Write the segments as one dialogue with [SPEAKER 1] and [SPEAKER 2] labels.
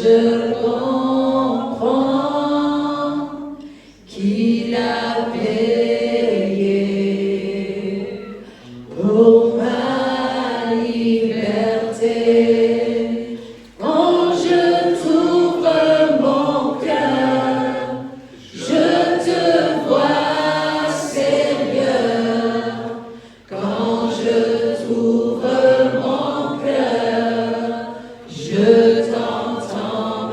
[SPEAKER 1] je comprends qu'il a payé pour ma liberté. Quand je t'ouvre mon cœur, je te vois, Seigneur. Quand je t'ouvre mon cœur, je t'entends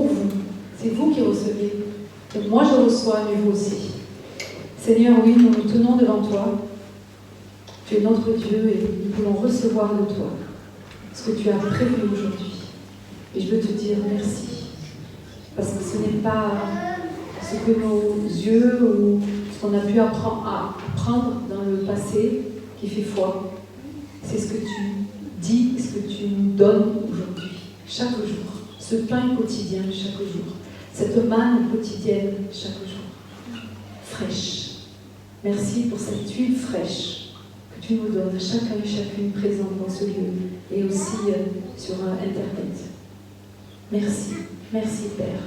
[SPEAKER 2] vous. C'est vous qui recevez. Donc moi je reçois, mais vous aussi. Seigneur, oui, nous nous tenons devant toi. Tu es notre Dieu et nous voulons recevoir de toi ce que tu as prévu aujourd'hui. Et je veux te dire merci. Parce que ce n'est pas ce que nos yeux ou ce qu'on a pu apprendre dans le passé qui fait foi. C'est ce que tu dis, ce que tu nous donnes aujourd'hui, chaque jour. Ce pain quotidien chaque jour. Cette manne quotidienne chaque jour. Fraîche. Merci pour cette huile fraîche que tu nous donnes à chacun et chacune présente dans ce lieu et aussi sur Internet. Merci. Merci Père.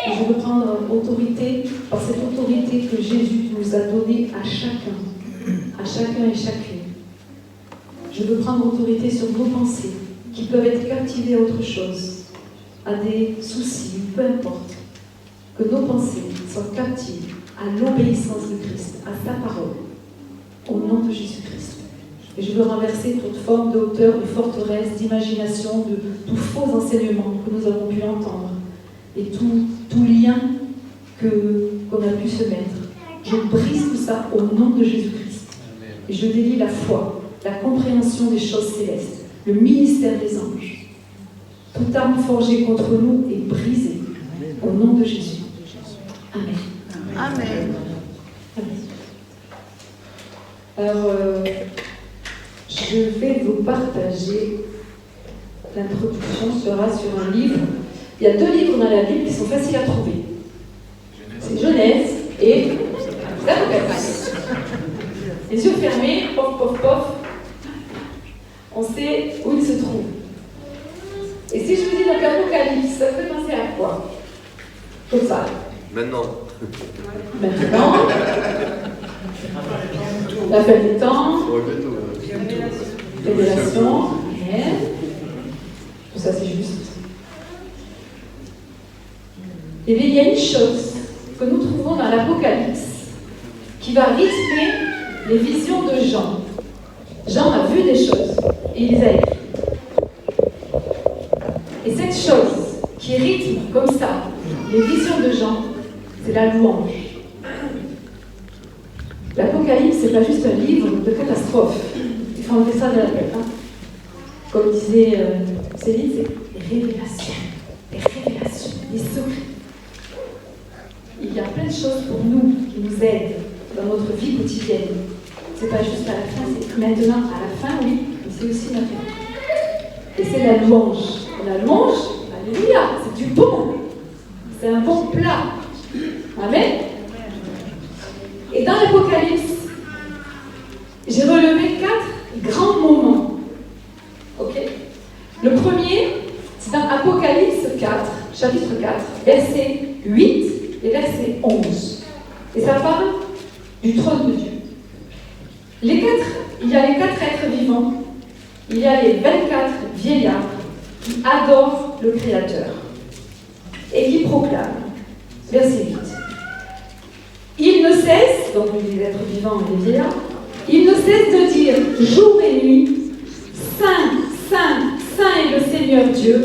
[SPEAKER 2] Et je veux prendre autorité par cette autorité que Jésus nous a donnée à chacun et chacune. Je veux prendre autorité sur nos pensées qui peuvent être captivées à autre chose, à des soucis, peu importe. Que nos pensées soient captives à l'obéissance de Christ, à sa parole, au nom de Jésus-Christ. Et je veux renverser toute forme de hauteur, de forteresse, d'imagination, de tout faux enseignement que nous avons pu entendre et tout lien qu'on a pu se mettre. Je brise tout ça au nom de Jésus-Christ. Et je délie la foi, la compréhension des choses célestes, le ministère des anges. Toute arme forgée contre nous est brisée au nom de Jésus. Amen.
[SPEAKER 3] Amen.
[SPEAKER 2] Alors, je vais vous partager. L'introduction sera sur un livre. Il y a 2 livres dans la Bible qui sont faciles à trouver. C'est Genèse et l'Apocalypse. Les yeux fermés, pof, pof, pof. On sait où ils se trouvent. Et si je vous dis donc Apocalypse, ça fait penser à quoi? Comme ça.
[SPEAKER 4] Maintenant.
[SPEAKER 2] La fin des temps. Révélation. Tout ça, c'est juste. Et bien, il y a une chose que nous trouvons dans l'Apocalypse qui va rythmer les visions de Jean. Jean a vu des choses et il les a écrites. Et cette chose qui rythme comme ça les visions de Jean, c'est la louange. L'Apocalypse, c'est pas juste un livre de catastrophe. Il faut enlever ça de la tête. Hein. Comme disait Céline, c'est des révélations. Des révélations, des secrets. Il y a plein de choses pour nous qui nous aident dans notre vie quotidienne. C'est pas juste à la fin, c'est maintenant à la fin, oui, mais c'est aussi maintenant. Et c'est la louange. Et la louange, alléluia, c'est du bon. C'est un bon plat. Amen. Et dans l'Apocalypse, j'ai relevé 4 grands moments. Ok? Le premier, c'est dans Apocalypse 4, chapitre 4, verset 8 et verset 11. Et ça parle du trône de Dieu. Il y a les 4 êtres vivants, il y a les 24 vieillards qui adorent le Créateur et qui proclament, verset 8. Ils ne cessent, donc les êtres vivants et les vieillards, ils ne cessent de dire jour et nuit, Saint, Saint, Saint est le Seigneur Dieu,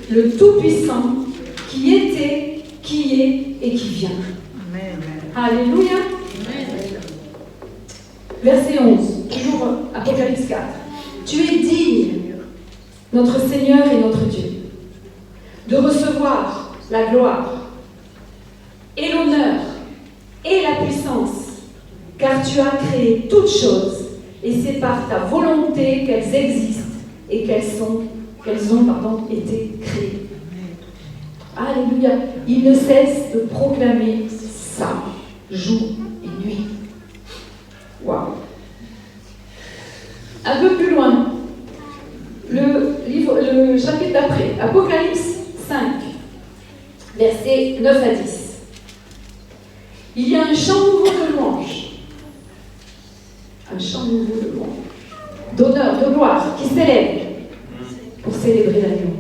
[SPEAKER 2] le Tout-Puissant, qui était, qui est et qui vient.
[SPEAKER 3] Amen.
[SPEAKER 2] Alléluia. Verset 11, toujours Apocalypse 4. Tu es digne, notre Seigneur et notre Dieu, de recevoir la gloire et l'honneur et la puissance, car tu as créé toutes choses, et c'est par ta volonté qu'elles existent et qu'elles ont été créées. Alléluia. Il ne cesse de proclamer ça, jour et nuit. Waouh. Un peu plus loin, le chapitre d'après, Apocalypse 5, versets 9 à 10. Il y a un chant nouveau de louange. Un chant nouveau de louange. D'honneur, de gloire, qui s'élève pour célébrer l'agneau.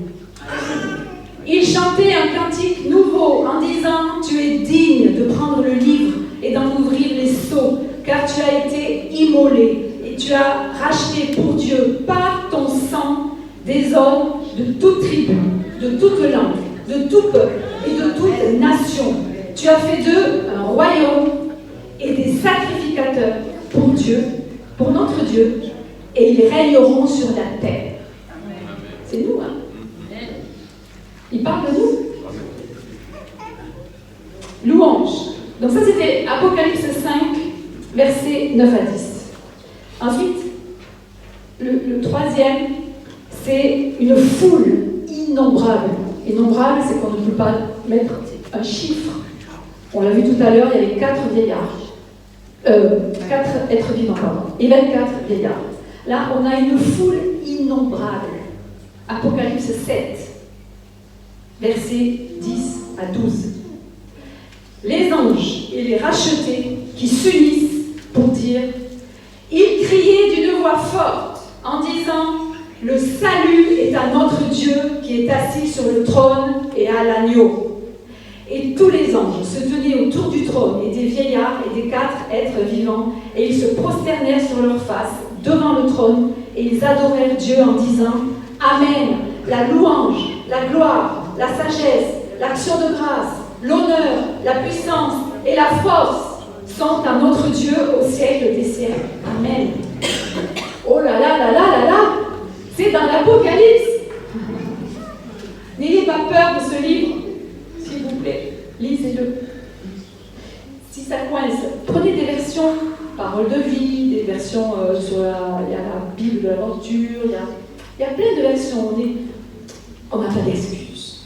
[SPEAKER 2] Il chantait un cantique nouveau en disant « Tu es digne de prendre le livre et d'en ouvrir les sceaux, car tu as été immolé et tu as racheté pour Dieu par ton sang des hommes de toute tribu, de toute langue, de tout peuple et de toute nation. Tu as fait d'eux un royaume et des sacrificateurs pour Dieu, pour notre Dieu, et ils régneront sur la terre. C'est nous, hein? Il parle de nous. Louange. Donc ça, c'était Apocalypse 5, versets 9 à 10. Ensuite, le troisième, c'est une foule innombrable. Innombrable, c'est qu'on ne peut pas mettre un chiffre. On l'a vu tout à l'heure, il y avait 4 vieillards. 4 êtres vivants, pardon. Et 24 vieillards. Là, on a une foule innombrable. Apocalypse 7, versets 10 à 12. Les anges et les rachetés qui s'unissent pour dire, ils criaient d'une voix forte en disant, le salut est à notre Dieu qui est assis sur le trône et à l'agneau. Et tous les anges se tenaient autour du trône et des vieillards et des 4 êtres vivants, et ils se prosternèrent sur leur face devant le trône, et ils adorèrent Dieu en disant, Amen, la louange, la gloire, la sagesse, l'action de grâce, l'honneur, la puissance et la force sont à notre Dieu au siècle des siècles. Amen. Oh là là là là là là, c'est dans l'Apocalypse. N'ayez pas peur de ce livre, s'il vous plaît, lisez-le. Si ça coince, prenez des versions paroles de vie, des versions il y a la Bible de l'aventure, il y a plein de versions. On n'a pas d'excuses,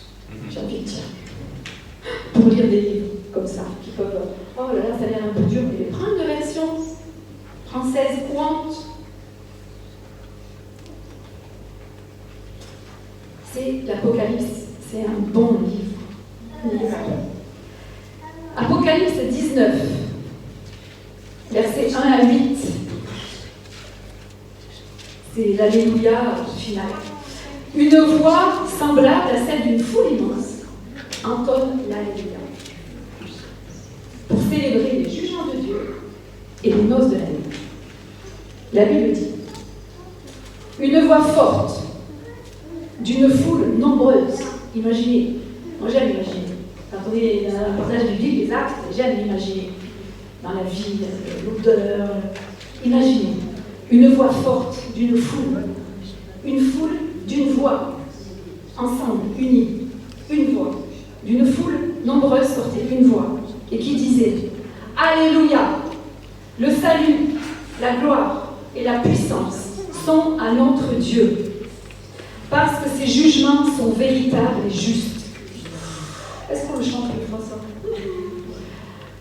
[SPEAKER 2] j'ai envie de dire, pour lire des livres comme ça, qui peuvent, oh là là, ça a l'air un peu dur, mais prendre une version française courante. C'est l'Apocalypse, c'est un bon livre. Apocalypse 19, versets 1 à 8. C'est l'Alléluia final. Une voix semblable à celle d'une foule immense entonne l'Alléluia pour célébrer les jugements de Dieu et les noces de l'année. La Bible dit, une voix forte d'une foule nombreuse. Imaginez, moi j'aime imaginer. Quand on est dans un passage biblique, les actes, j'aime imaginer. Dans la vie, l'odeur. Imaginez une voix forte d'une foule d'une voix, ensemble, unis, une voix, d'une foule nombreuse sortait une voix, et qui disait Alléluia, le salut, la gloire et la puissance sont à notre Dieu, parce que ses jugements sont véritables et justes. Est-ce qu'on le chante une fois ça?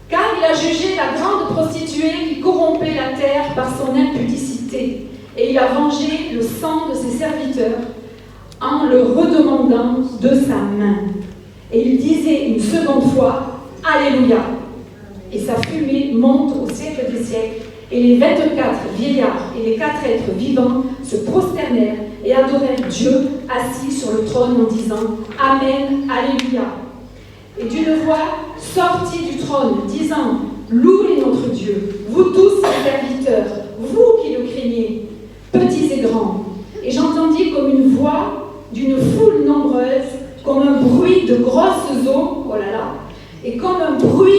[SPEAKER 2] Car il a jugé la grande prostituée qui corrompait la terre par son impudicité, et il a vengé le sang de ses serviteurs en le redemandant de sa main. Et il disait une seconde fois, Alléluia. Et sa fumée monte au siècle des siècles, et les 24 vieillards et les 4 êtres vivants se prosternèrent et adorèrent Dieu assis sur le trône en disant, Amen, Alléluia. Et d'une voix sortit du trône, disant, louez notre Dieu, vous tous ses serviteurs, vous qui le craignez, petits et grands. Et j'entendis comme une voix d'une foule nombreuse, comme un bruit de grosses eaux, oh là là, et comme un bruit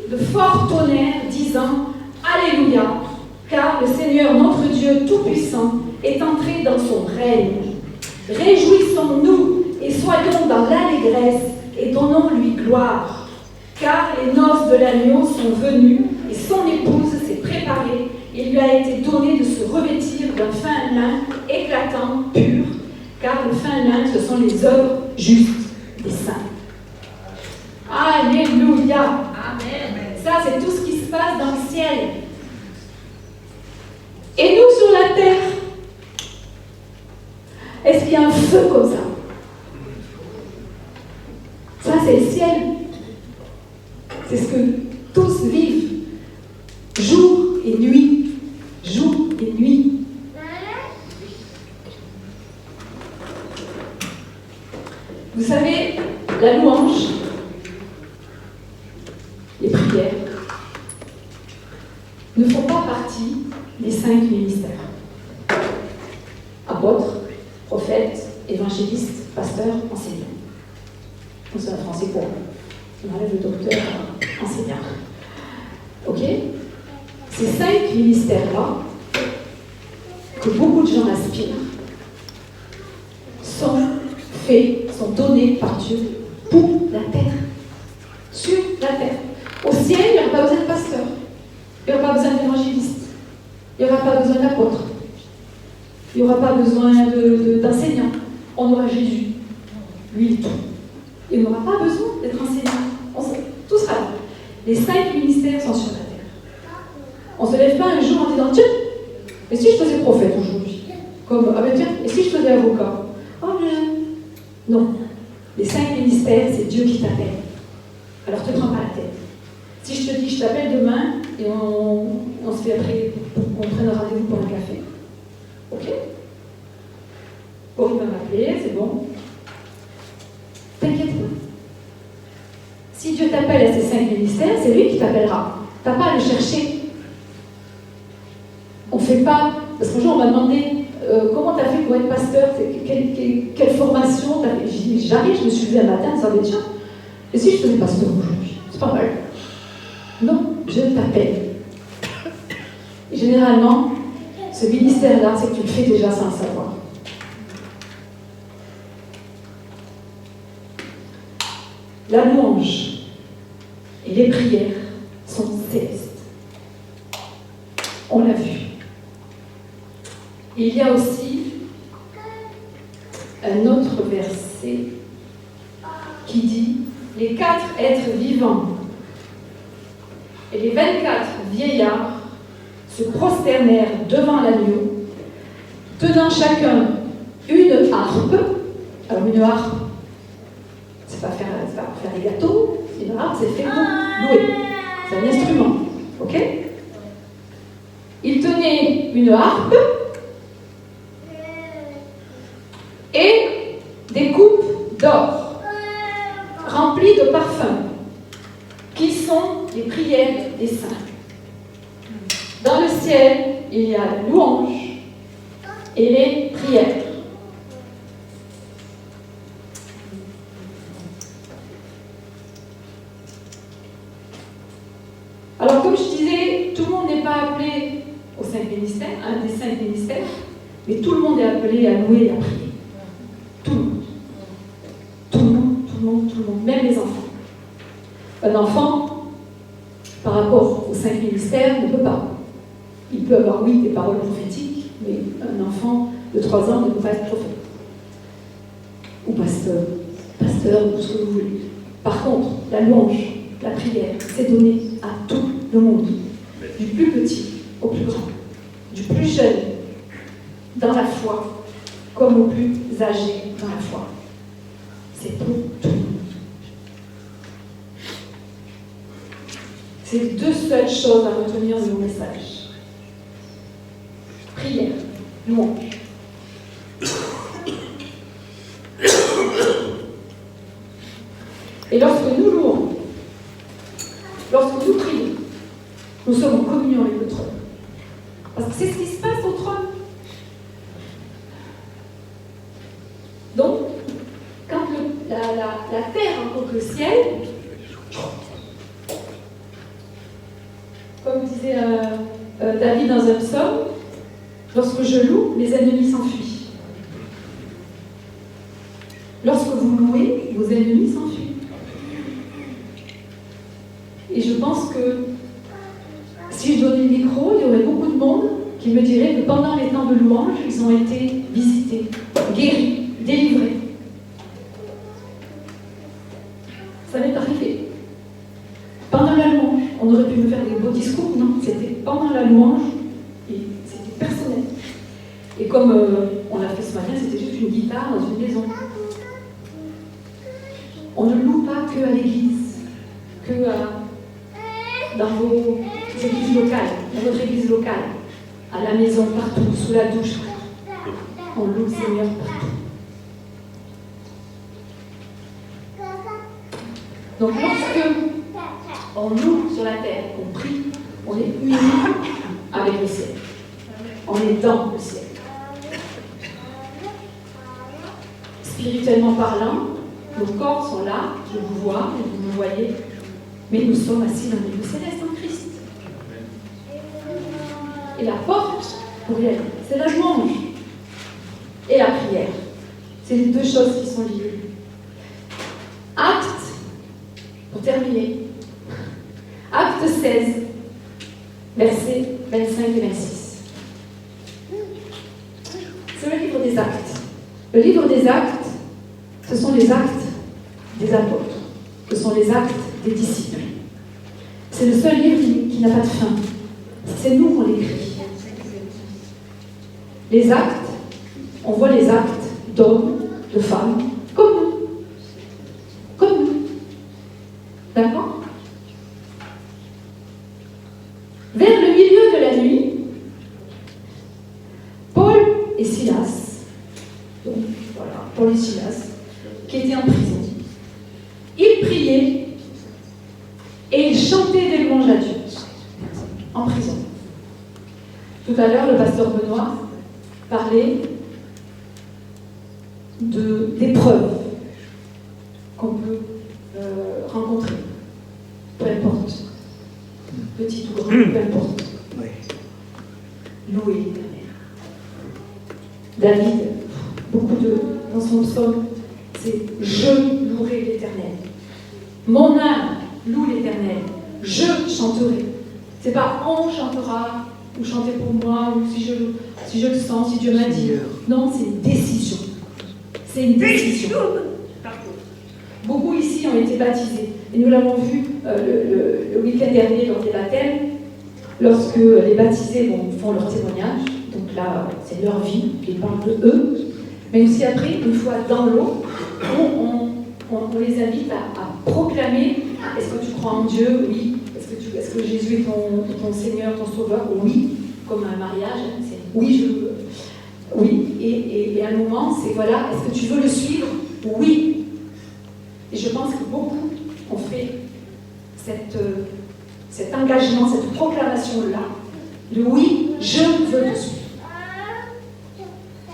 [SPEAKER 2] de fort tonnerre, disant, Alléluia, car le Seigneur notre Dieu Tout-Puissant est entré dans son règne. Réjouissons-nous et soyons dans l'allégresse et donnons-lui gloire, car les noces de l'agneau sont venues et son épouse s'est préparée. Il lui a été donné de se revêtir d'un fin lin éclatant, pur, car le fin lin, ce sont les œuvres justes des saints. Alléluia. Amen. Ça, c'est tout ce qui se passe dans le ciel. Et nous, sur la terre, est-ce qu'il y a un feu comme ça? Ça, c'est le ciel. C'est ce que tous vivent, jour et nuit, jour et nuit. Vous savez, la louange, les prières, ne font pas partie des 5 ministères. Apôtres, prophètes, évangélistes, pasteurs, enseignants. C'est un français pour on enlève le docteur, enseignant. Ok? Ces 5 ministères-là, que beaucoup de gens aspirent, sont faits, sont donnés par Dieu pour la terre. Sur la terre. Au ciel, il n'y aura pas besoin de pasteur. Il n'y aura pas besoin d'évangéliste. Il n'y aura pas besoin d'apôtre. Il n'y aura pas besoin d'enseignants. On aura Jésus. Lui, il est tout. Il n'aura pas besoin d'être enseignant. Tout sera là. Les 5 ministères sont sur la terre. On ne se lève pas un jour en disant tiens, et si je faisais prophète aujourd'hui? Comme, ah ben tiens, et si je faisais avocat? Oh bien. Non. Les 5 ministères, c'est Dieu qui t'appelle. Alors te prends pas la tête. Si je te dis je t'appelle demain et on se fait après qu'on prenne un rendez-vous pour un café. Ok? Corinne va m'appeler, c'est bon. T'inquiète pas. Si Dieu t'appelle à ces 5 ministères, c'est lui qui t'appellera. T'as pas à le chercher. On ne fait pas. Parce qu'un jour on m'a demandé comment tu as fait pour être pasteur, quelle formation t'as fait. J'arrive, je me suis levée un matin, ça me dit tiens, et si je faisais pasteur aujourd'hui? C'est pas mal. Non, je t'appelle. Et généralement, ce ministère-là, c'est que tu le fais déjà sans le savoir. La louange et les prières sont célestes. On l'a vu. Et il y a aussi un autre verset qui dit « Les 4 êtres vivants et les 24 vieillards se prosternèrent devant l'agneau, tenant chacun une harpe. » Alors une harpe, c'est pas faire des gâteaux, une harpe c'est fait pour louer. C'est un instrument. Ok? Il tenait une harpe et des coupes d'or remplies de parfums, qui sont les prières des saints. Dans le ciel, il y a la louange et les prières. Alors, comme je disais, tout le monde n'est pas appelé aux 5 ministères, un des 5 ministères, mais tout le monde est appelé à louer et à prier. Tout le monde. Tout le monde, tout le monde, tout le monde, même les enfants. Un enfant, par rapport aux 5 ministères, ne peut pas. Il peut avoir, oui, des paroles prophétiques, mais un enfant de 3 ans ne peut pas être prophète. Ou pasteur, ou ce que vous voulez. Par contre, la louange, la prière, c'est donné à tout le monde, du plus petit au plus grand, du plus jeune dans la foi, comme au plus âgé dans la foi. C'est pour tout le monde. C'est les 2 seules choses à retenir de mon message. Prière, louange. Et lorsque nous louons, lorsque nous prions, nous sommes en communion avec le trône. Parce que c'est ce qui se passe au trône. Donc, quand la terre rencontre le ciel, comme disait David dans un psaume, lorsque je loue, les ennemis s'enfuient. Lorsque vous louez, vos ennemis s'enfuient. Et je pense que si je donnais le micro, il y aurait beaucoup de monde qui me dirait que pendant les temps de louange, ils ont été visités, guéris, délivrés. Ça m'est arrivé. Pendant la louange, on aurait pu me faire des beaux discours, non, c'était pendant la louange, et c'était personnel. Et comme on l'a fait ce matin, c'était juste une guitare dans une maison. On ne loue pas que à l'église, que dans vos églises locales, dans votre église locale, à la maison, partout, sous la douche. On loue le Seigneur partout. Donc lorsque on loue sur la terre, on prie, on est uni avec le ciel. On est dans le ciel. Spirituellement parlant, Nos corps sont là, je vous vois, et vous me voyez, mais nous sommes assis dans les lieux célestes en Christ. Et la porte pour y aller, c'est la louange et la prière. C'est les deux choses qui sont liées. Acte, pour terminer, Acte 16, versets 25 et 26. C'est le livre des Actes. Le livre des Actes, ce sont les actes des apôtres. Ce sont les actes des disciples. C'est le seul livre qui n'a pas de fin. C'est nous qu'on l'écrit. Les actes, on voit les actes d'hommes, de femmes, comme nous. Comme nous. D'accord? Vers le milieu de la nuit, Paul et Silas, donc voilà, Paul et Silas, qui étaient en prison, ils priaient et ils chantaient des louanges à Dieu, en prison. Tout à l'heure, le pasteur Benoît parlait d'épreuves qu'on peut rencontrer, peu importe, petit ou grand, peu importe. Louer l'Éternel. David, dans son psaume, c'est « Je louerai l'Éternel ». Mon âme loue l'Éternel. Je chanterai. C'est pas « on chantera » ou « chanter pour moi » ou si je le sens, si Dieu m'a dit. Non, c'est une décision. C'est une décision. Beaucoup ici ont été baptisés. Et nous l'avons vu le week-end dernier lors des baptêmes, lorsque les baptisés font leur témoignage. Donc là, c'est leur vie, ils parlent de eux. Mais aussi après, une fois dans l'eau, on les invite à proclamer: est-ce que tu crois en Dieu? Oui. Est-ce que Jésus est ton Seigneur, ton Sauveur? Oui. Comme un mariage, c'est oui, oui. Et à un moment, c'est voilà, est-ce que tu veux le suivre? Oui. Et je pense que beaucoup ont fait cet engagement, cette proclamation-là, de oui, je veux te suivre.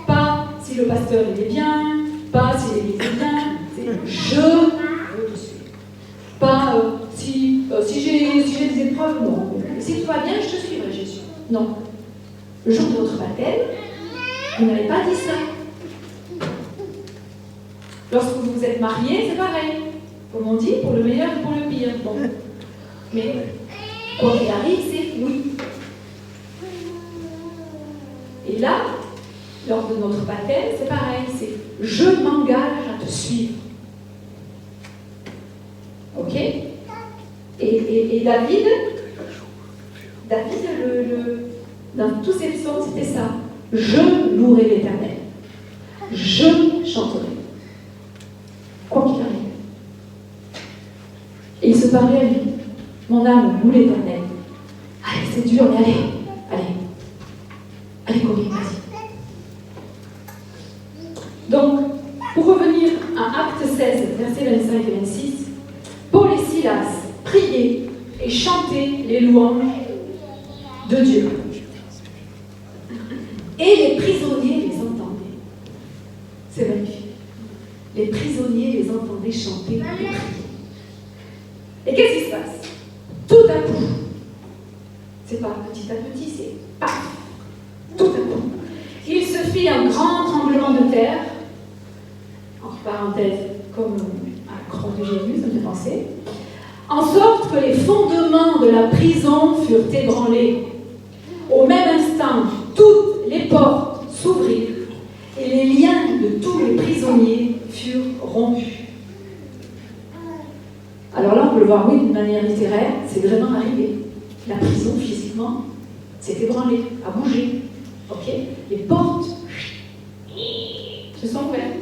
[SPEAKER 2] Pas si le pasteur il est bien, pas si l'église est bien, c'est je veux te suivre. Pas si j'ai des épreuves, non. Si tout va bien, je te suivrai, Jésus. Non. Le jour de votre baptême, vous n'avez pas dit ça. Lorsque vous vous êtes mariés, c'est pareil. Comme on dit, pour le meilleur et pour le pire. Bon. Mais quoi qu'il arrive, c'est oui. Et là, lors de notre baptême, c'est pareil. C'est je m'engage à te suivre. Ok? Et David, dans tous ses psaumes, c'était ça. Je louerai l'Éternel. Je chanterai. Quoi qu'il arrive. Et il se parlait à lui. Mon âme loue l'Éternel. Allez, c'est dur, mais allez, Corinne, vas-y. Donc, pour revenir à Acte 16, versets 25 et 26, Paul et Silas priaient et chantaient les louanges de Dieu. Et les prisonniers les entendaient. C'est magnifique. Les prisonniers les entendaient chanter et prier. Et qu'est-ce qui se passe? Tout à coup, c'est pas petit à petit, c'est paf, tout à coup, il se fit un grand tremblement de terre, entre parenthèses, comme à la croix de Jésus, ça me fait penser, en sorte que les fondements de la prison furent ébranlés. Au même instant, toutes les portes s'ouvrirent et les liens de tous les prisonniers furent rompus. Alors là, on peut le voir, oui, d'une manière littéraire, c'est vraiment arrivé. La prison, physiquement, s'est ébranlée, a bougé. Ok? Les portes se sont ouvertes.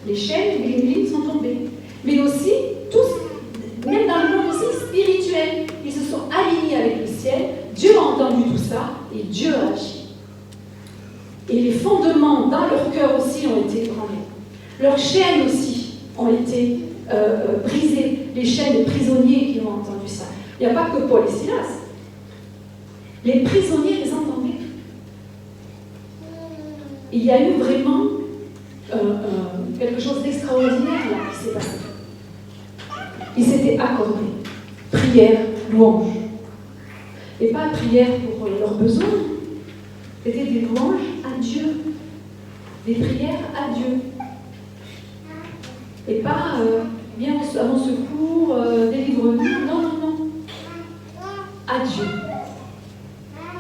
[SPEAKER 2] Les chaînes et les lignes sont tombées. Mais aussi, tous, même dans le monde aussi spirituel, ils se sont alignés avec le ciel. Dieu a entendu tout ça et Dieu a agi. Et les fondements dans leur cœur aussi ont été ébranlés. Leurs chaînes aussi ont été brisées. Les chaînes des prisonniers qui ont entendu ça. Il n'y a pas que Paul et Silas. Les prisonniers les entendaient. Il y a eu vraiment quelque chose d'extraordinaire là qui s'est passé. Il s'était accordé. Prière, louange. Et pas prière pour leurs besoins. C'était des louanges à Dieu. Des prières à Dieu. Et pas viens à mon secours, délivre-nous. Non, non, non. À Dieu.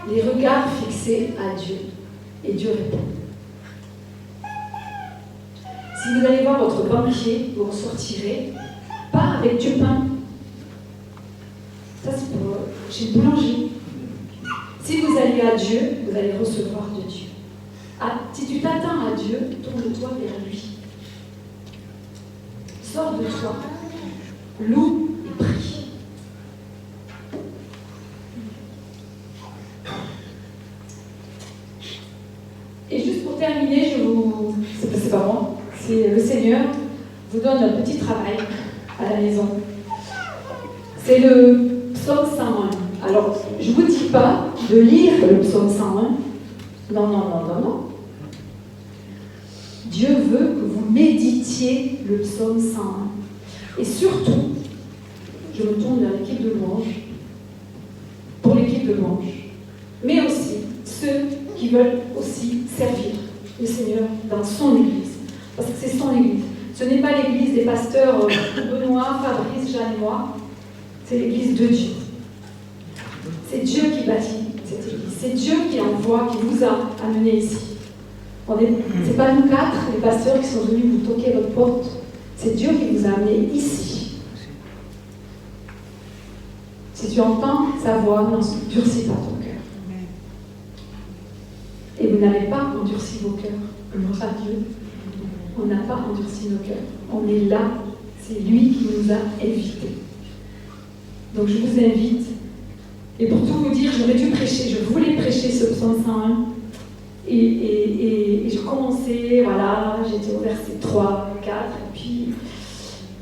[SPEAKER 2] Les regards fixés à Dieu. Et Dieu répond. Si vous allez voir votre banquier, vous en sortirez pas avec du pain. Ça, c'est pour chez le boulanger. Si vous allez à Dieu, vous allez recevoir de Dieu. Ah, si tu t'attends à Dieu, tourne-toi vers lui. Sors de toi. Loue et prie. Et juste pour terminer, c'est pas moi, c'est le Seigneur vous donne un petit travail à la maison. C'est le psaume 101. Alors, je ne vous dis pas de lire le psaume 101. Non, non, non, non, non. Dieu veut que vous méditiez le psaume 101. Et surtout, je me tourne vers l'équipe de louange, pour l'équipe de louange, mais aussi ceux qui veulent aussi servir le Seigneur dans son Église. Parce que c'est son Église. Ce n'est pas l'Église des pasteurs Benoît, Fabrice, Jeanne et moi. C'est l'Église de Dieu. C'est Dieu qui bâtit cette Église. C'est Dieu qui envoie, qui vous a amené ici. Ce n'est pas nous quatre, les pasteurs, qui sont venus vous toquer à votre porte. C'est Dieu qui vous a amené ici. Si tu entends sa voix, n'endurcis pas ton cœur. Et vous n'avez pas endurci vos cœurs. Gloire à Dieu. On n'a pas endurci nos cœurs. On est là. C'est lui qui nous a invités. Donc je vous invite. Et pour tout vous dire, j'aurais dû prêcher. Je voulais prêcher ce psaume 101. Et je commençais, voilà, j'étais au verset 3, 4. Et puis,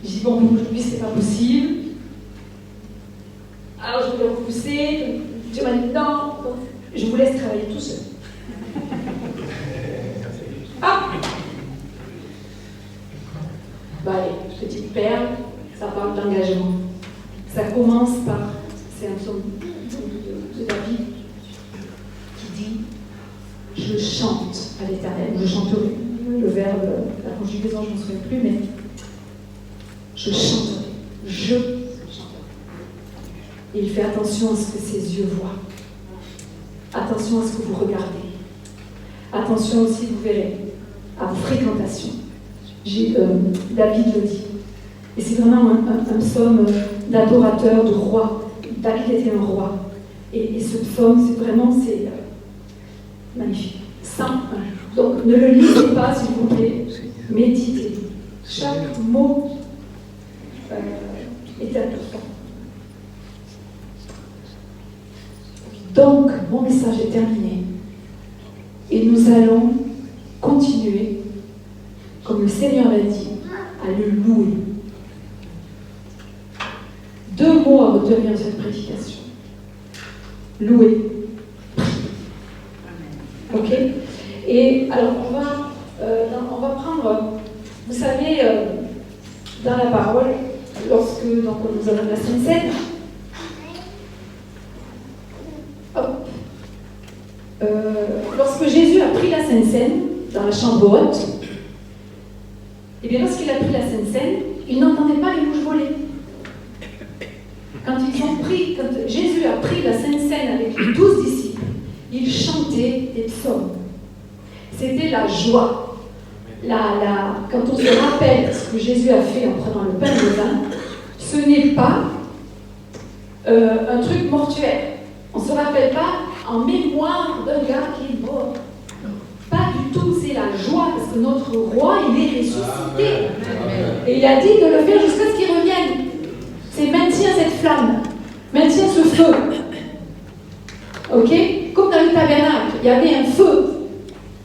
[SPEAKER 2] j'ai dit, bon, aujourd'hui, c'est pas possible. Alors je voulais repousser. Dieu m'a dit, non, je vous laisse travailler tout seul. Ah! Bah allez, petite perle, ça parle d'engagement. Ça commence par, c'est un psaume de David qui dit, je chante à l'Éternel, je chanterai. Le verbe, la conjugaison, je ne me souviens plus, mais je chanterai. Je chanterai. Et il fait attention à ce que ses yeux voient. Attention à ce que vous regardez. Attention aussi, vous verrez, à vos fréquentations. David le dit. Et c'est vraiment un psaume d'adorateur, de roi. David était un roi. Et ce psaume, c'est vraiment, magnifique. Saint. Donc, ne le lisez pas, s'il vous plaît. Méditez. Chaque mot est important. Donc, mon message est terminé. Et nous allons continuer, comme le Seigneur l'a dit, à le louer. 2 mots à retenir de cette prédication. Louer. Ok? Et alors, on va prendre, vous savez, dans la parole, lorsque nous avons la Sainte Seine, lorsque Jésus a pris la Sainte Seine dans la chambre haute, et bien lorsqu'il a pris la Sainte Seine, il n'entendait pas les mouches voler. Quand Jésus a pris la Sainte Seine avec les 12 disciples, il chantait des psaumes. C'était la joie. Quand on se rappelle ce que Jésus a fait en prenant le pain et le vin, ce n'est pas un truc mortuaire. On ne se rappelle pas en mémoire d'un gars qui est mort. Pas du tout, c'est la joie, parce que notre roi, il est ressuscité. Et il a dit de le faire jusqu'à ce qu'il revienne. C'est maintiens cette flamme, maintiens ce feu. Ok? Comme dans le tabernacle, il y avait un feu.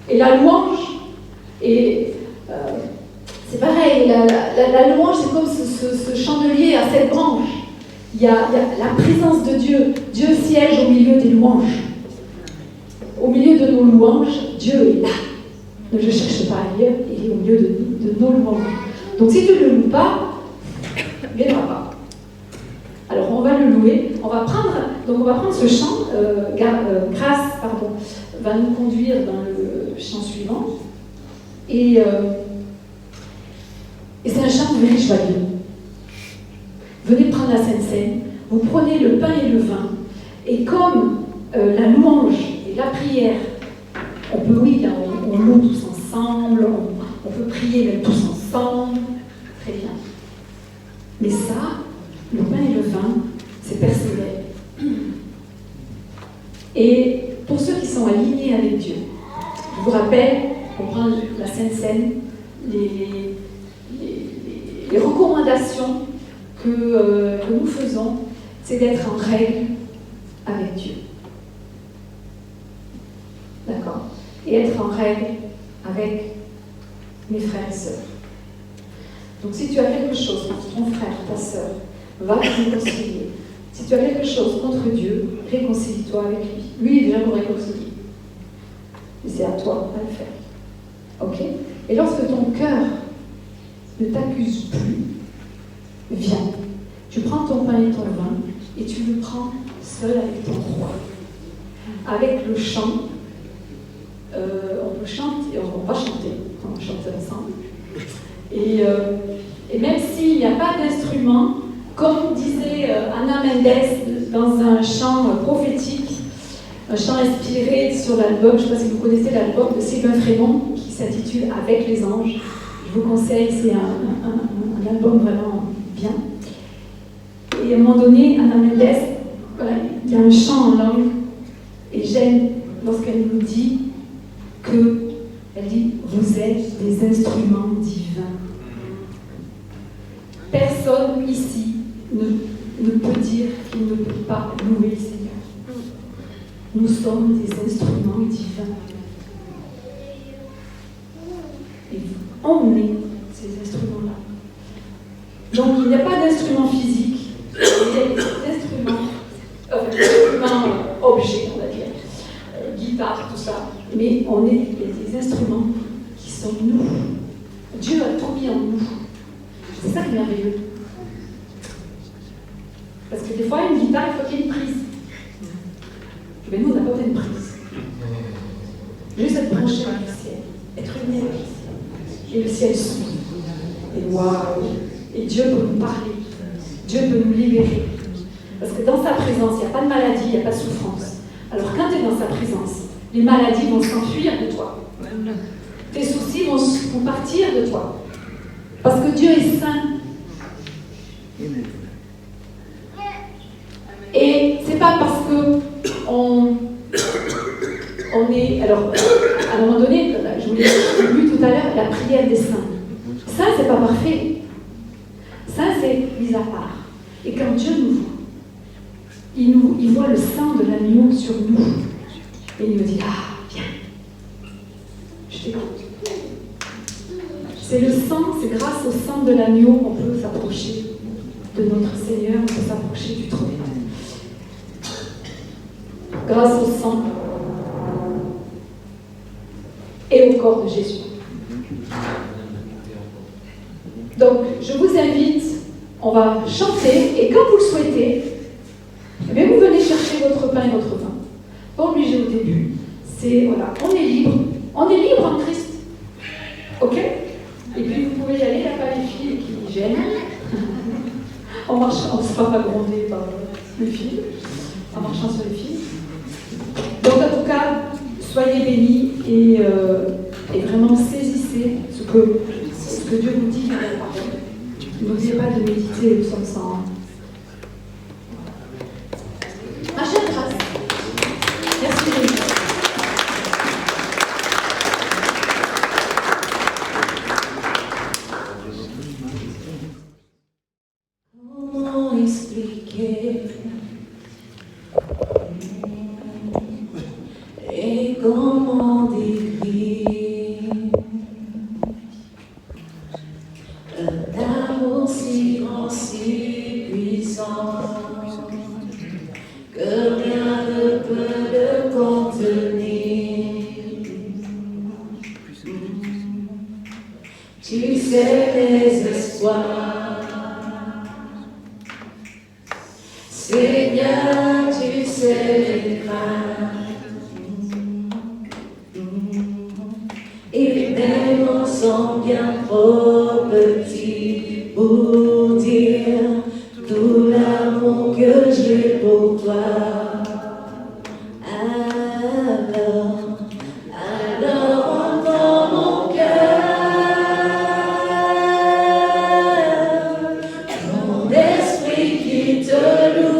[SPEAKER 2] Et la louange, c'est pareil, la louange, c'est comme ce chandelier à 7 branches. Il y a la présence de Dieu. Dieu siège au milieu des louanges. Au milieu de nos louanges, Dieu est là. Ne le cherche pas ailleurs, il est au milieu de nos louanges. Donc si tu ne le loues pas, il ne viendra pas. Alors on va le louer, on va prendre ce chant, Grâce va nous conduire dans le chant suivant. Et c'est un chant very joyeux. Venez prendre la Sainte Seine, vous prenez le pain et le vin, et comme la louange et la prière, on loue tous ensemble, on peut prier même tous ensemble, très bien. Mais ça, le pain et le vin, c'est personnel. Et pour ceux qui sont alignés avec Dieu, je vous rappelle, on prend la Sainte Seine, les recommandations que nous faisons, c'est d'être en règle avec Dieu. D'accord? Et être en règle avec mes frères et sœurs. Donc si tu as quelque chose contre ton frère, ta sœur, va te réconcilier. Si tu as quelque chose contre Dieu, réconcilie-toi avec lui. Lui, déjà pour réconcilier. Et c'est à toi de le faire. Ok? Et lorsque ton cœur ne t'accuse plus, viens. Tu prends ton pain et ton vin et tu le prends seul avec ton roi. Avec le chant, on va chanter ensemble. Et même s'il n'y a pas d'instrument, comme disait Anna Mendes dans un chant prophétique, un chant inspiré sur l'album, je ne sais pas si vous connaissez l'album de Sylvain Frémont, qui s'intitule Avec les anges. Je vous conseille, c'est un album vraiment bien. Et à un moment donné, Anna Mendes, voilà, il y a un chant en langue, et j'aime lorsqu'elle nous dit elle dit, vous êtes des instruments divins. Personne ici ne peut dire qu'il ne peut pas louer le Seigneur. Nous sommes des instruments divins. Et on est ces instruments-là. Donc il n'y a pas d'instrument physique, il y a des instruments objets, on va dire, guitare, tout ça. Mais on est des instruments qui sont nous. Dieu a tout mis en nous. C'est ça qui est merveilleux. Parce que des fois, une guitare, il faut qu'il y ait une prise. Mais nous, on n'a pas besoin de prise. Juste être branché avec le ciel, être unis avec le ciel. Et le ciel s'ouvre. Et waouh! Et Dieu peut nous parler. Dieu peut nous libérer. Parce que dans sa présence, il n'y a pas de maladie, il n'y a pas de souffrance. Alors quand tu es dans sa présence, les maladies vont s'enfuir de toi. Tes soucis vont partir de toi. Parce que Dieu est saint. Et c'est pas parce que on est. Alors, à un moment donné, je vous l'ai lu tout à l'heure, la prière des saints. Ça, c'est pas parfait. Ça, c'est mis à part. Et quand Dieu nous voit, il voit le sang de l'agneau sur nous. Et il me dit, ah, viens. Je t'écoute. C'est le sang, c'est grâce au sang de l'agneau qu'on peut s'approcher de notre Seigneur, on peut s'approcher du trône. Grâce au sang et au corps de Jésus. Donc, je vous invite, on va chanter, et quand vous le souhaitez, eh bien, vous venez chercher votre pain et votre vin. Pas obligé au début. C'est, voilà, on est libre. On est libre en Christ. Ok? Et puis, vous pouvez y aller, il n'y a pas les filles qui gênent. On ne se fera pas gronder par les filles, en marchant sur les filles. Donc, en tout cas, soyez bénis et vraiment saisissez ce que Dieu vous dit dans la parole. N'oubliez pas de méditer le psaume 101. Ma chère grâce. Merci de nous.
[SPEAKER 1] Comment expliquer et comment décrire un amour si grand, si puissant que rien ne peut le contenir. Tu sais les Seigneur, tu sais mes craintes. Et mes mots sont bien trop petits pour dire tout l'amour que j'ai pour toi. Alors entends mon cœur, mon esprit qui te loue.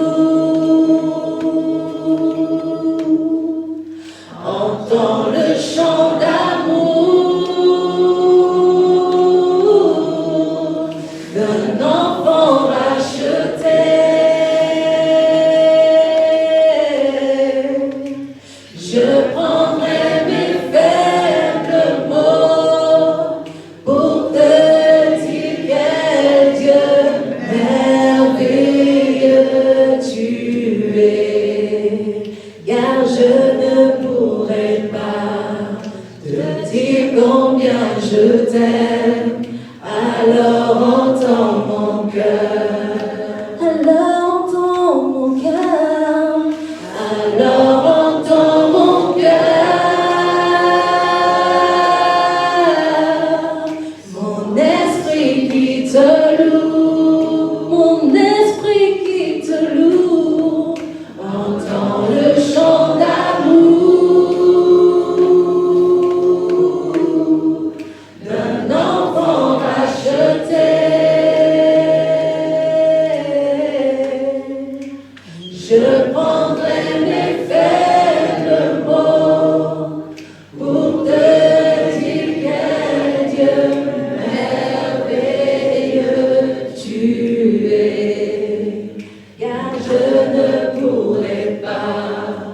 [SPEAKER 1] Entends le chant d'amour d'un enfant racheté. Je prendrai mes faibles mots pour te dire quel Dieu merveilleux tu es, car je ne pourrai pas te dire combien je t'aime. Alors entends mon cœur, alors entends mon cœur, alors entends mon cœur, mon esprit qui te loue, mon esprit qui te loue, entends le chant d'amour d'un enfant racheté. Je prendrai mes faibles mots pour te dire quel Dieu merveilleux tu es, car je ne pourrai pas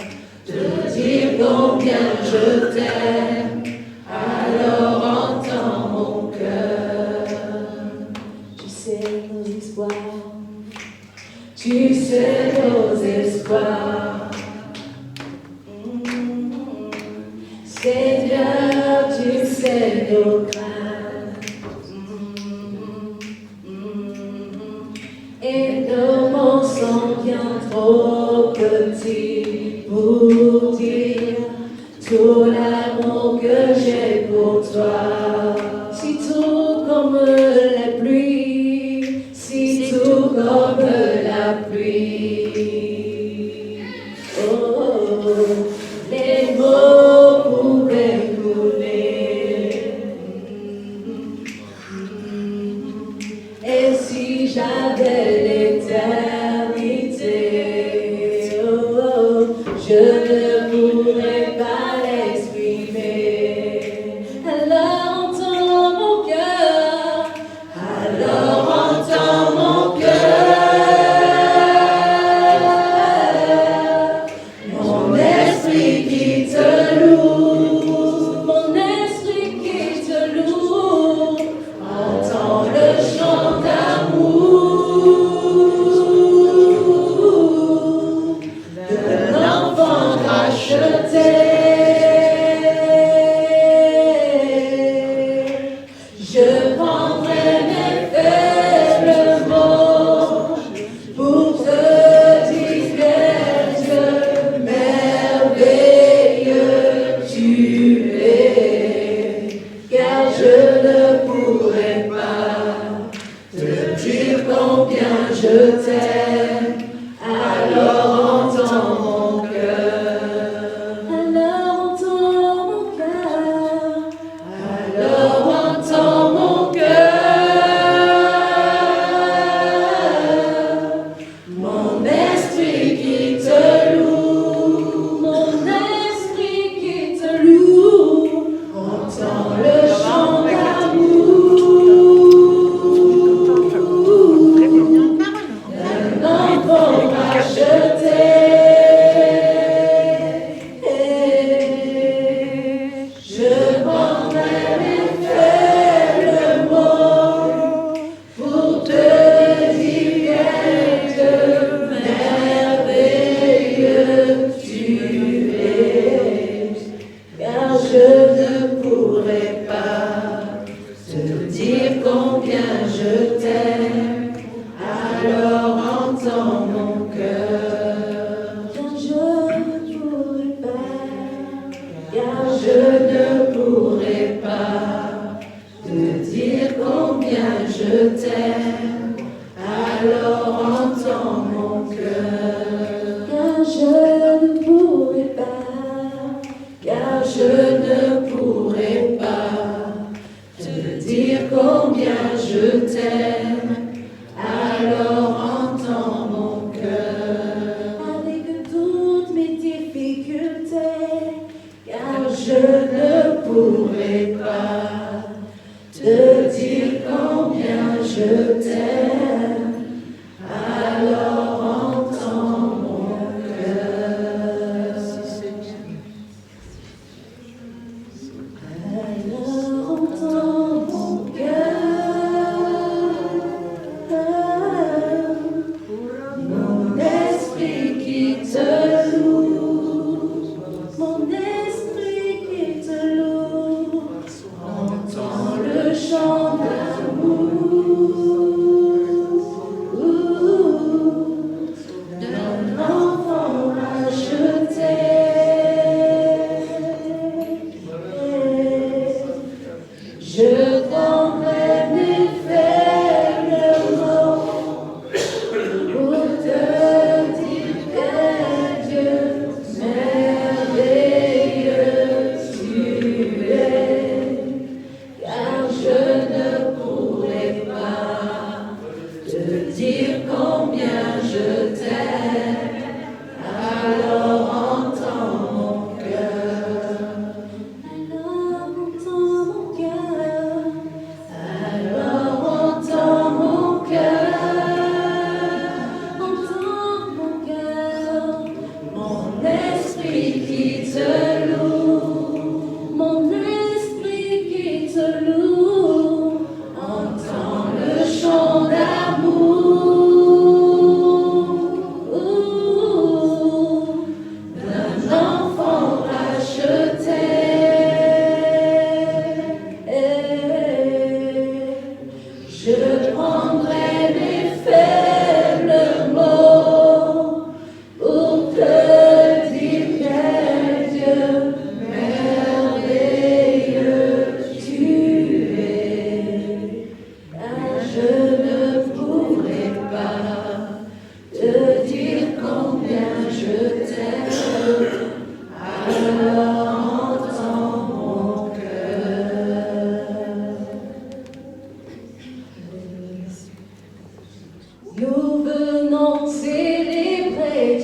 [SPEAKER 1] te dire combien je t'aime. Alors entends mon cœur. Tu sais nos espoirs, tu sais nos espoirs. Seigneur, tu sais nos craintes. Et nos mots sont bien trop petits pour dire tout l'amour que j'ai pour toi. Si tout comme la pluie, si tout comme la pluie. Oh, les mots pouvaient couler. Et si j'avais l'éternité, oh, je ne pourrais pas l'exprimer. Alors entends mon cœur, alors entends mon cœur, mon esprit qui te loue, mon esprit qui te loue, entends le chant d'amour d'un enfant racheté. Je prendrai mes faibles mots pour te dire quel Dieu merveilleux tu es, car je ne pourrai pas te dire combien je t'aime. Alors entends mon cœur, alors entends mon cœur, alors entends mon cœur, mon esprit qui te loue, mon esprit qui te loue, entends le chant d'amour d'un enfant racheté. Je prendrai mes faibles mots pour te dire quel Dieu merveilleux tu es, car je ne pourrai pas te dire combien je t'aime. Alors entends mon cœur.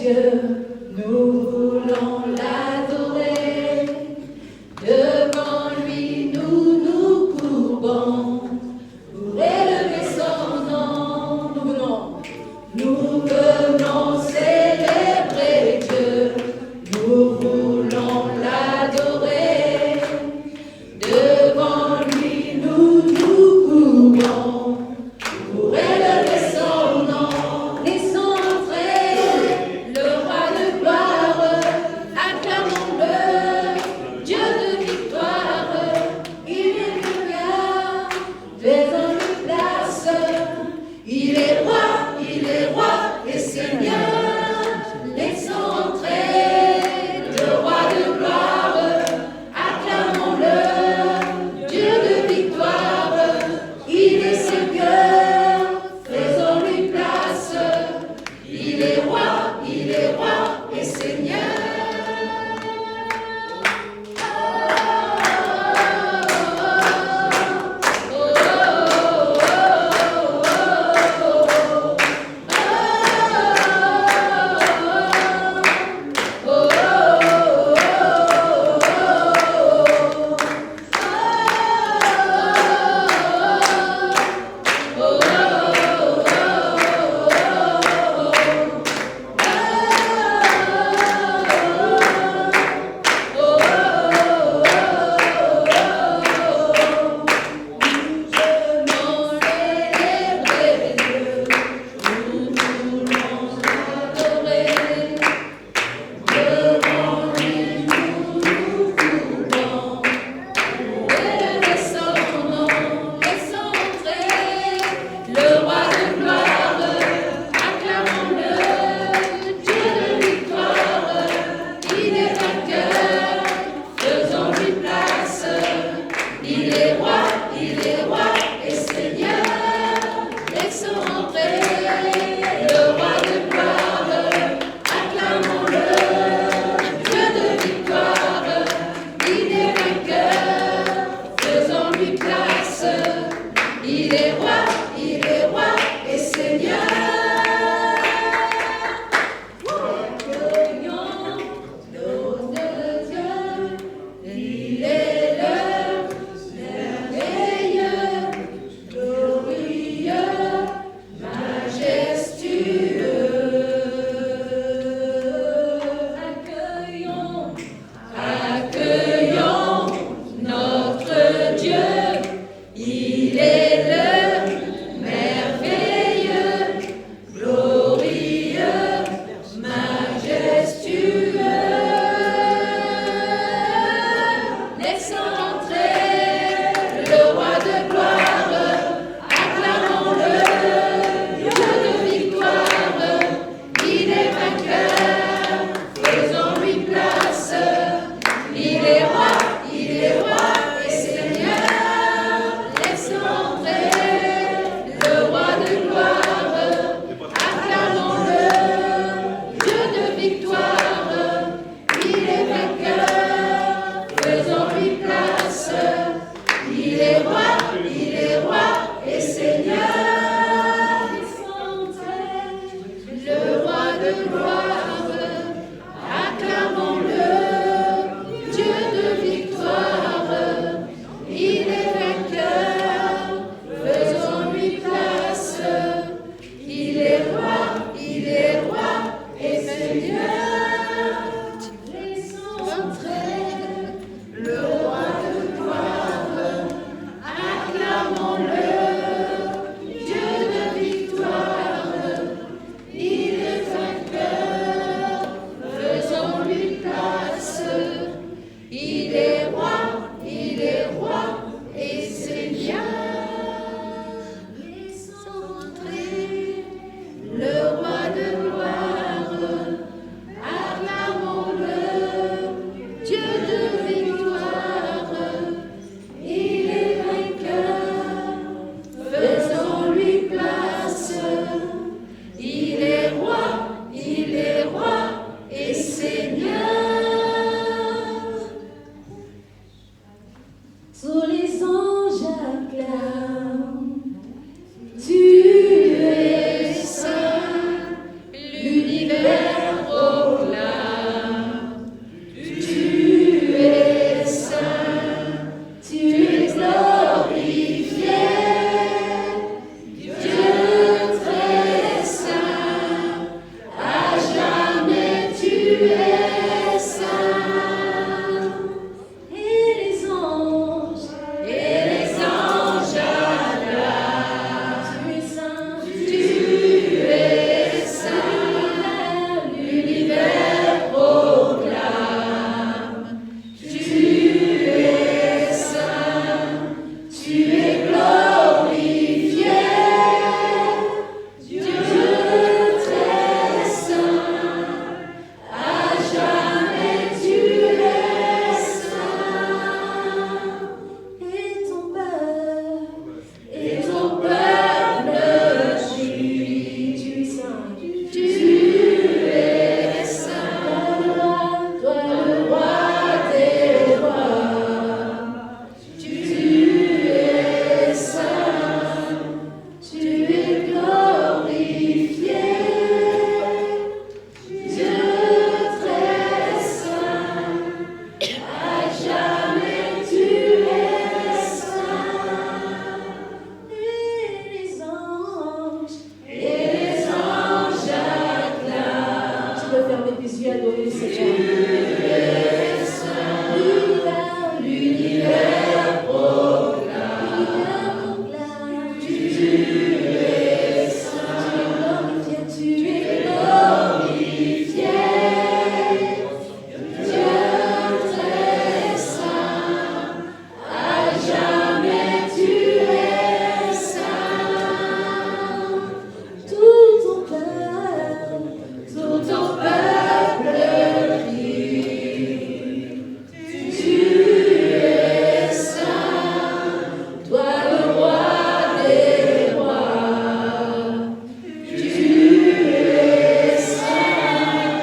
[SPEAKER 1] Dieu, nous voulons l'adorer. Devant lui, nous nous courbons pour élever son nom. Nous venons célébrer Dieu, nous voulons l'adorer. Devant lui, nous nous courbons pour élever son nom. Laissons entrer le roi de gloire, acclamons-le, Dieu de victoire. Il est vainqueur, faisons-lui place. Il est roi et Seigneur. Laissons entrer le roi de gloire, acclamons-le, Dieu de victoire. Il est Seigneur, faisons-lui place. Il est roi et Seigneur. adorer Seigneur. L'univers proclame. Tu es saint. Tu es glorifié. Dieu très saint. À jamais tu es saint. Tout ton peuple crie. Tu es saint, toi le roi des rois. Tu es saint,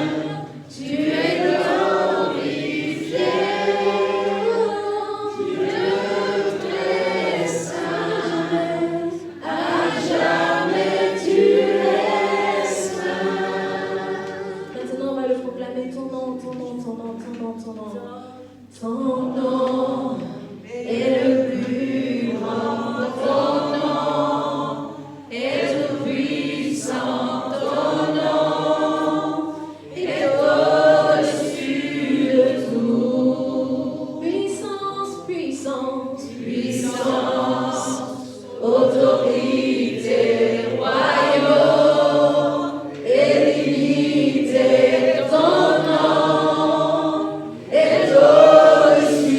[SPEAKER 1] tu es glorifié. Dieu très saint, à jamais tu es saint. Maintenant, on va le proclamer, ton nom, ton nom, ton nom, ton nom, ton nom. Ton nom est le plus grand, ton nom est tout puissant, ton nom est au-dessus de tout. Puissance, puissance, puissance, autorité, royaume et dignité, ton nom est au-dessus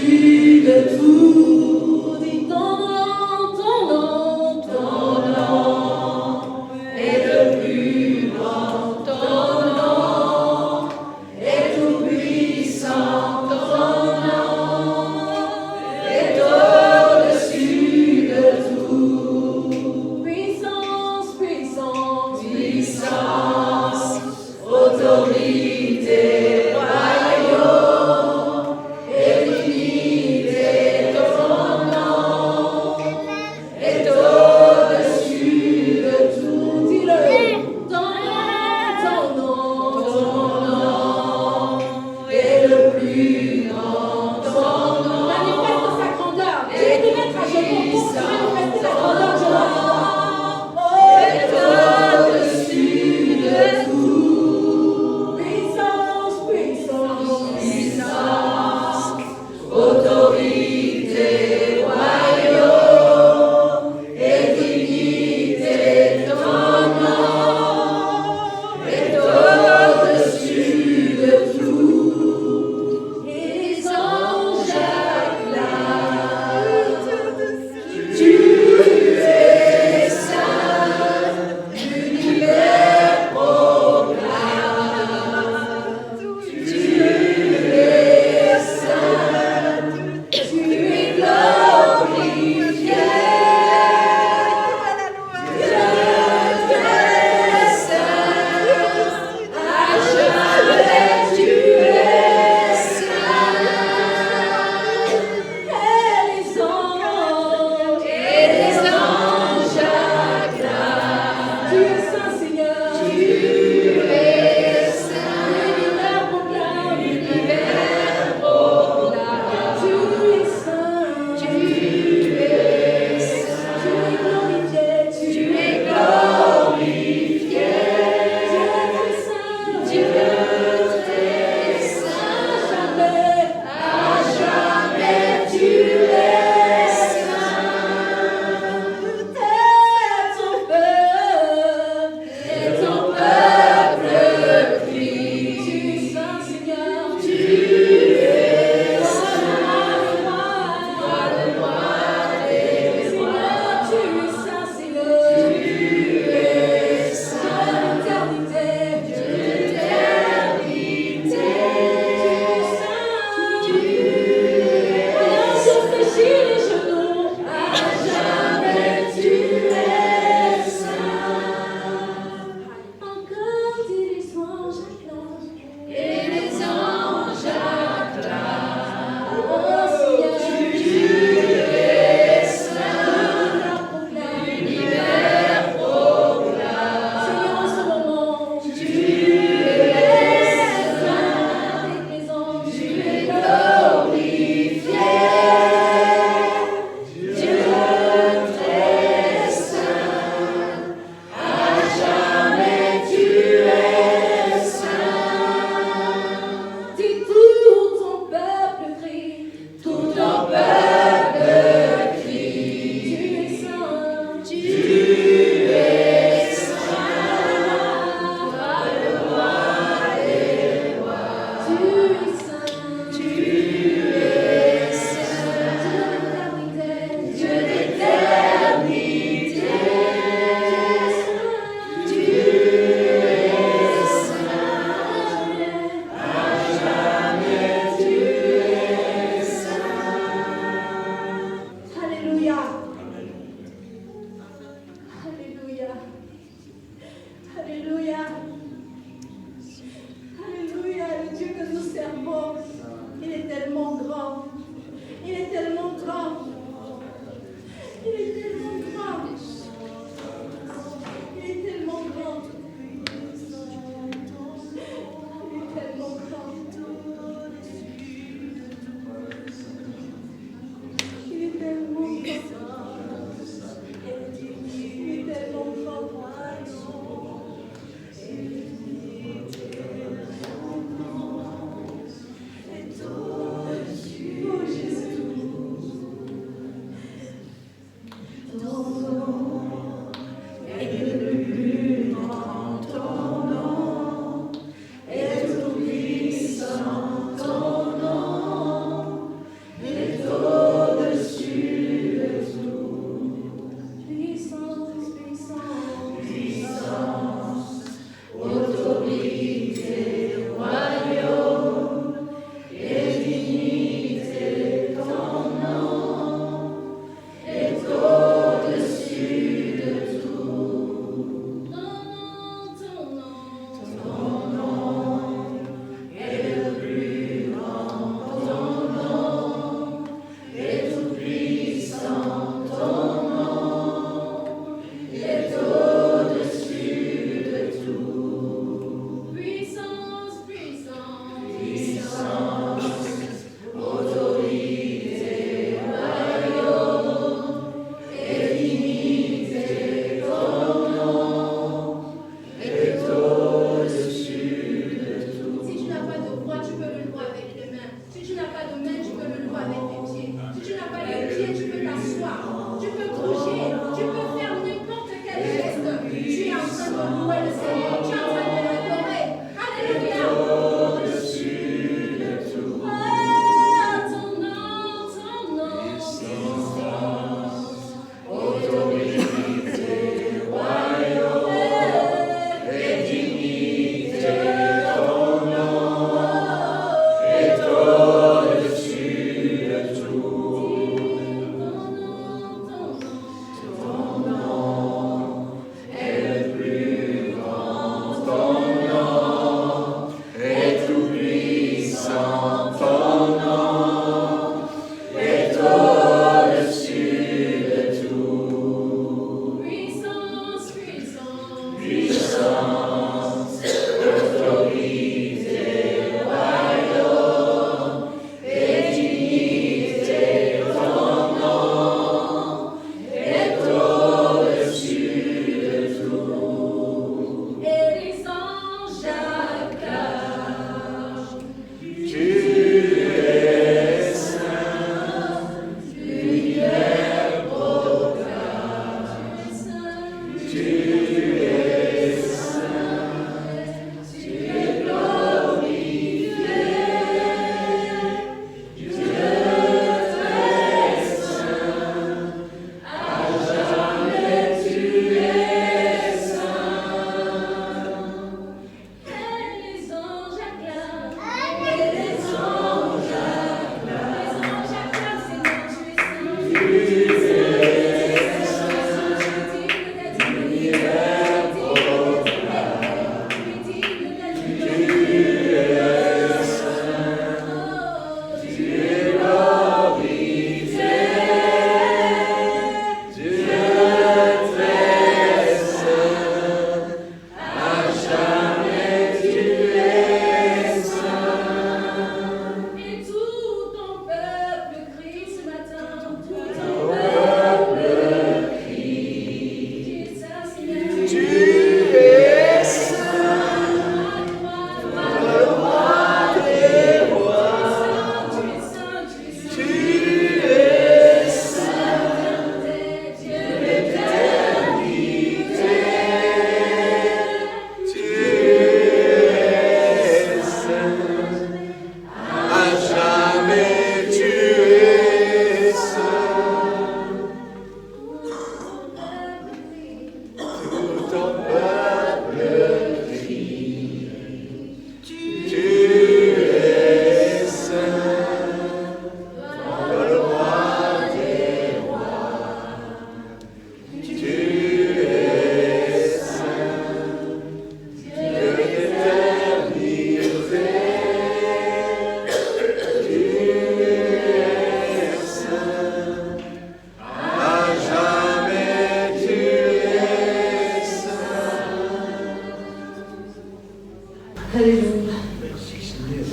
[SPEAKER 2] Alléluia.
[SPEAKER 4] Merci Seigneur.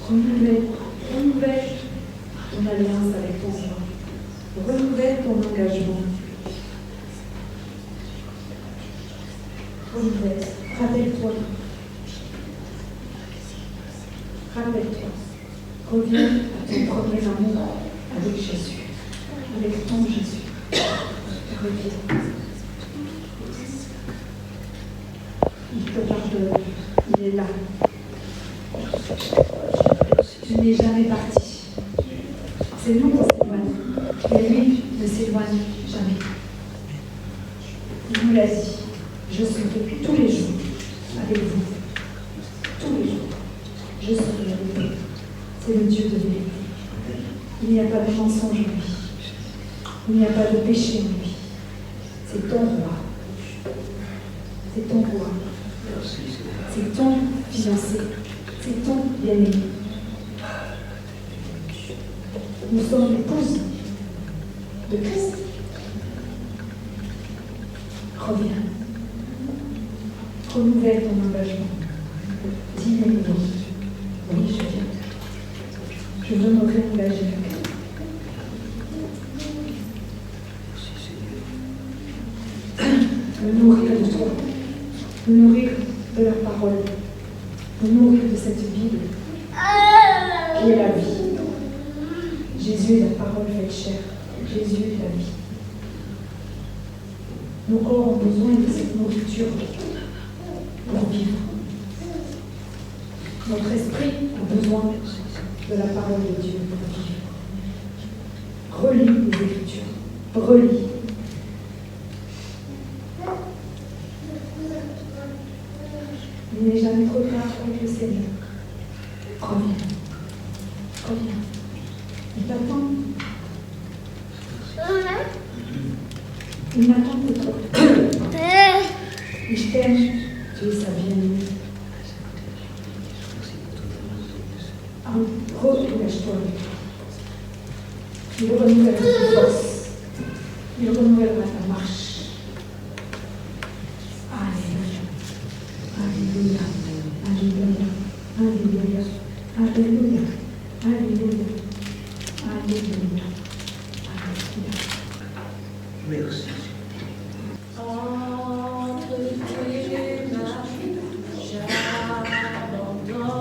[SPEAKER 2] Renouvelle ton alliance avec ton roi. Renouvelle ton engagement. Renouvelle. Rappelle-toi. Rappelle-toi. Reviens à ton premier amour avec Jésus. Avec ton Jésus. Reviens. Il te pardonne. Il est là. Tu n'es jamais parti. C'est nous qui s'éloignons. Mais lui ne s'éloigne jamais. Il nous l'a dit. Je serai tous les jours avec vous. Tous les jours. Je serai avec vous. C'est le Dieu de vérité. Il n'y a pas de mensonge en lui. Il n'y a pas de péché en lui. C'est ton roi. C'est ton roi. C'est ton fiancé. C'est ton bien-aimé. Nous sommes l'épouse de Christ. Reviens. Renouvelle ton engagement. Dis oui. Oui, je viens. Je veux me réengager avec toi. Me nourrir de toi. Me nourrir de la parole. Me nourrir de cette Bible qui est la vie. Jésus est la parole faite chair. Jésus est la vie. Nos corps ont besoin de cette nourriture pour vivre. Notre esprit a besoin de la parole de Dieu pour vivre. Relis les Écritures. Relis. Il n'est jamais trop tard avec le Seigneur. Reviens. Reviens. Il t'attend. Il m'attend que toi. Et je t'aime. Tu es sa bien-aimée. Relâche-toi avec toi. Il renouvellera ta force. Il renouvellera ta marche. Alléluia. Alléluia. Alléluia. Alléluia. Alléluia. Alléluia. Alléluia. Alléluia.
[SPEAKER 4] Merci.
[SPEAKER 1] Entre tes mains, j'abandonne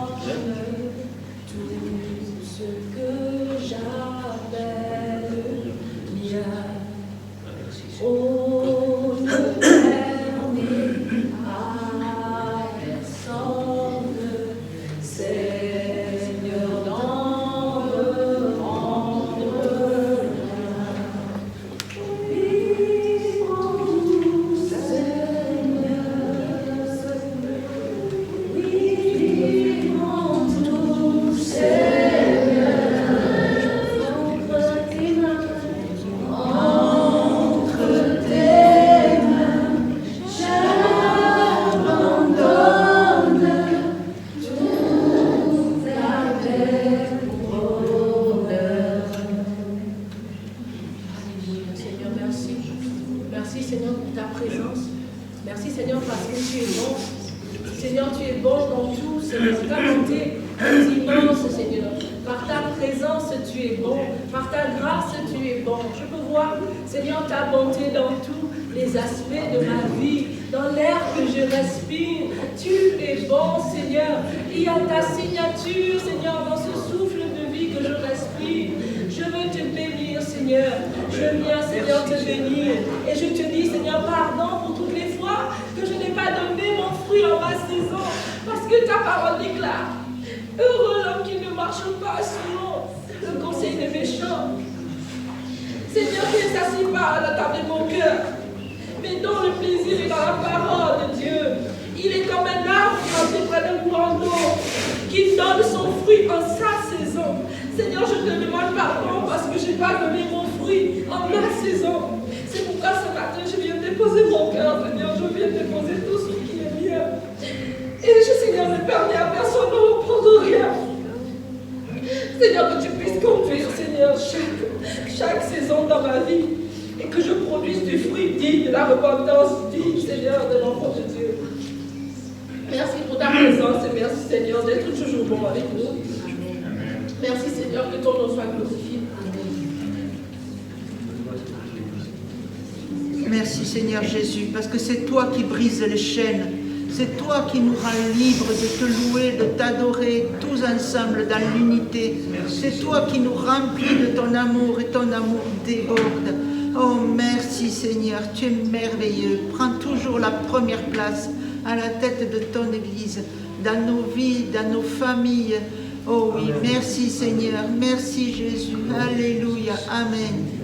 [SPEAKER 1] tout ce que j'appelle mien. Oh, ne permets à personne, Seigneur, d'en me rendre Seigneur, merci. Merci Seigneur pour ta présence. Merci Seigneur parce que tu es bon. Seigneur, tu es bon dans tout, Seigneur. Ta bonté est immense, Seigneur. Par ta présence, tu es bon. Par ta grâce, tu es bon. Je peux voir, Seigneur, ta bonté dans tous les aspects de ma vie, dans l'air que je respire. Tu es bon, Seigneur. Il y a ta signature, Seigneur, dans ce souffle de vie que je respire. Je veux te bénir, Seigneur. Je viens, Seigneur, te bénir. Et je te dis, Seigneur, pardon pour toutes les fois que je n'ai pas donné mon fruit en ma saison. Parce que ta parole déclare: heureux l'homme qui ne marche pas selon le conseil des méchants. Seigneur, qui ne s'assied pas à la table de mon cœur, mais dont le plaisir est dans la parole de Dieu. Il est comme un arbre planté près d'un courant d'eau qui donne son fruit en sa saison. Seigneur, je te demande pardon parce que je n'ai pas donné mon fruit en ma saison. C'est pourquoi ce matin, je viens déposer mon cœur, Seigneur. Je viens déposer tout ce qui est mien. Et je, Seigneur, ne permets à personne de reprendre rien. Seigneur, que tu puisses conduire, Seigneur, chaque saison dans ma vie. Et que je produise du fruit digne de la repentance digne, Seigneur, de l'enfant de Dieu. Merci pour ta présence.
[SPEAKER 5] grâce et merci Seigneur d'être toujours bon avec nous. Merci Seigneur que ton nom soit glorifié.
[SPEAKER 3] Merci Seigneur Jésus, parce que c'est toi qui brises les chaînes. C'est toi qui nous rends libres de te louer, de t'adorer, tous ensemble dans l'unité. C'est toi qui nous remplis de ton amour et ton amour déborde. Oh, merci Seigneur, tu es merveilleux. Prends toujours la première place à la tête de ton Église, dans nos vies, dans nos familles. Oh oui, merci Seigneur, merci Jésus. Alléluia, Amen.